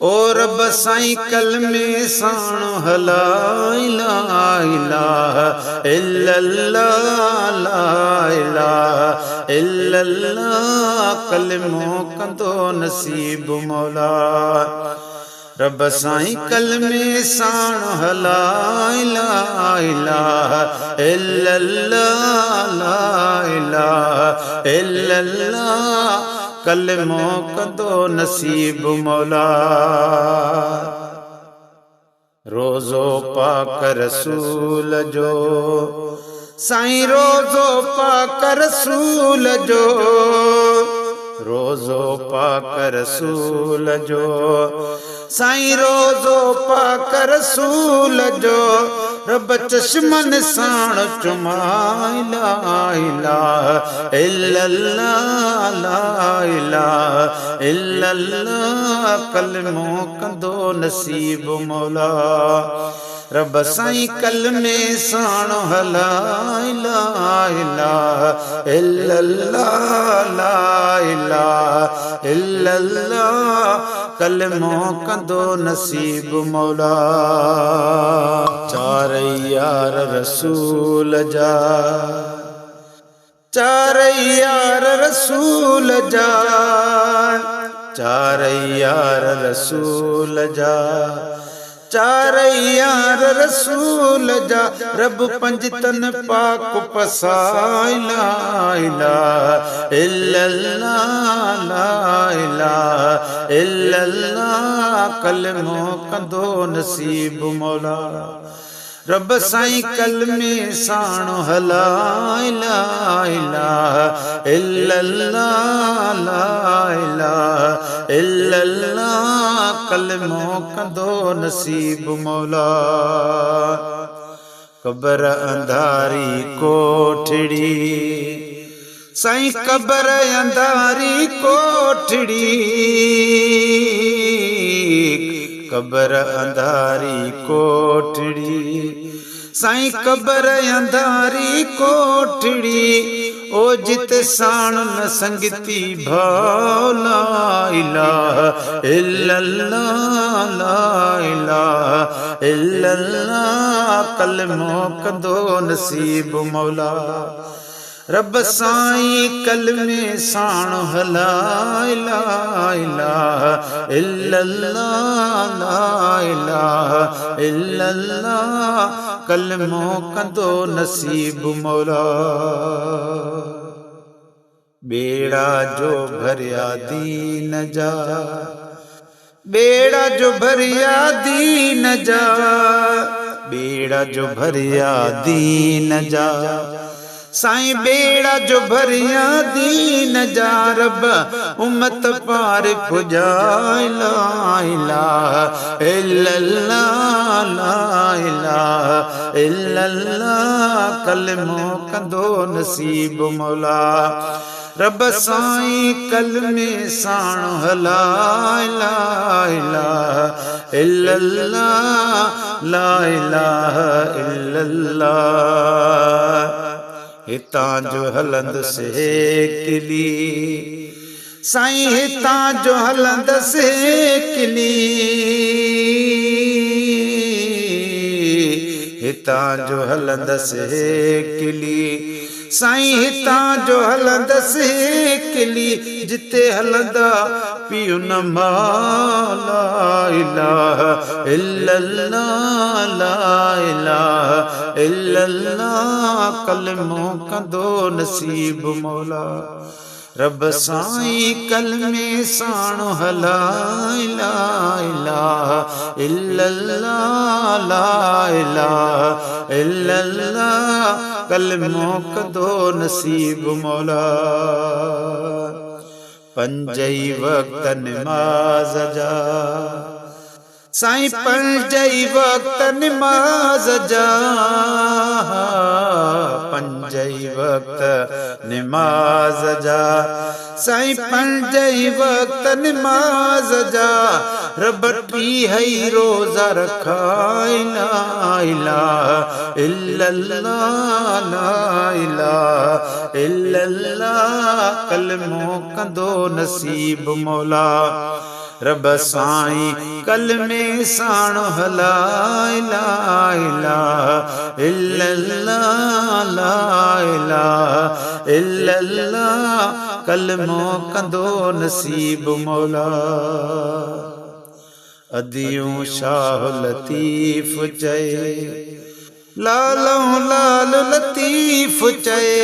ओ रब साईं कलमे साण हला इलाहा इलाहा इल्लल्लाह ला इलाहा इल्लल्लाह कलमो कंदो नसीब मौला रब साईं कलमे साण हला इलाहा इलाहा इल्लल्लाह ला इलाहा इल्लल्लाह कलमो कंदो नसीब मौला रोज़ो पाक रसूल जो साईं रोज़ो पाक रसूल जो रोज़ो पाक रसूल जो साईं रोज़ो पाक रसूल जो रब चश्मन साण चुमा इलाहा इलाहा इल्लल्लाह ला इलाहा इल्लल्लाह कलमो कंदो नसीब मौला रब साईं कलमे साण हला इलाहा इलाहा इल्लल्लाह ला इलाहा इल्लल्लाह कलमो कंदो नसीब मौला चार यार रसूल जा चार यार रसूल जा चार यार रसूल जा चार यार रसूल जा रब पंजतन पाक पसाई ला इलाहा इल्लल्लाह ला इलाहा इल्लल्लाह कलमो कंदो नसीब मौला रब साईं कलमे साण हला इलाहा इलाहा इल्लल्लाह ला इलाहा इल्लल्लाह कलमो कंदो नसीब मौला कबर अंधारी कोठड़ी साईं कबर अंधारी कोठड़ी कबर अंधारी कोठड़ी साईं कबर अंधारी कोठड़ी ओ जित साण न संगती भाव ला इलाहा इल्लल्लाह ला इलाहा इल्लल्लाह कलमो कंदो नसीब मौला रब साईं कलमे साण हला इलाहा इलाहा इल्लल्लाह ला इलाहा इल्लल्लाह कलमो कंदो नसीब मौला बेड़ा जो भरिया दीन जा बेड़ा जो भरिया दीन जा बेड़ा जो भरिया दीन जा साईं बेड़ा जो भरिया दीन जा रब उम्मत पार पुजाए ला इलाहा इल्लल्लाह ला इलाहा इल्लल्लाह कलमो कंदो नसीब मौला रब साईं कलमे साण हला इलाहा इलाहा इल्लल्लाह ला इलाहा इल्लल्लाह हितां जो हलंद से किली साईं हितां जो हलंद से किली हितां जो हलंद से किली साईं हितां जो हलंद से किली जिते हलंदा पियो न ला इलाहा इल्लल्लाह ला इलाहा इल्लल्लाह कलमो कंदो नसीब मौला रब साईं कलमे साण हला इलाहा इलाहा इल्लल्लाह ला इलाहा इल्लल्लाह कलमो कंदो नसीब मौला पंजई वक्त नमाज जा साईं पंजई वक्त नमाज जा पंजई वक्त नमाज जा साईं पंजई वक्त नमाज जा रब टी हई रोज़ा रखाई ला इलाहा इल्लल्लाह ला इलाहा इल्लल्लाह कलमो कंदो नसीब मौला रब साईं कलमे साण ला इलाहा इल्लल्लाह ला इलाहा इल्लल्लाह कलमो कंदो नसीब मौला अदियूं शाह लतीफ़ चए लालों लाल लतीफ़ चए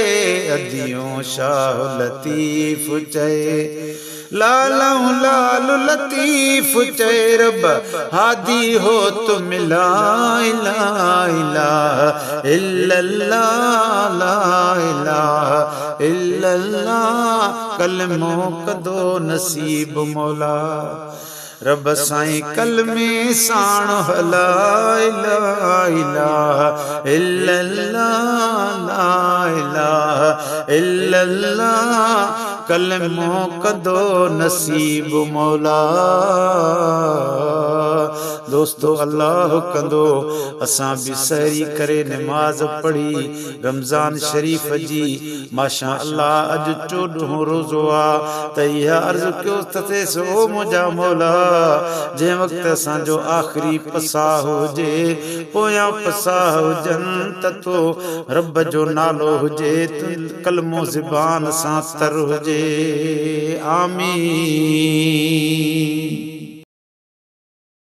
अदियूं शाह लतीफ़ चए लालों लाल लतीफ़ चए रब हादी हो तुम ला इलाहा इल्लल्लाह ला इलाहा इल्लल्लाह कलमो कंदो नसीब मौला रब साईं कलमे साण ला इलाहा इल्लल्लाह ला इलाहा इल्लल्लाह कलमो कंदो नसीब मौला दोस्तों अल्लाह कंदो असां भी सहरी करे नमाज पढ़ी रमज़ान शरीफ जी माशा अल्लाह अज 14हों रोज़ो आ त इहा अर्ज़ कयो तथे सो मुंहिंजा मौला जंहिं वक़्तु असांजो आख़िरी पसाह हुजे पोयां पसाह हुजनि त तो रब जो नालो हुजे कलमो ज़बान सां तर हुजे आमीन।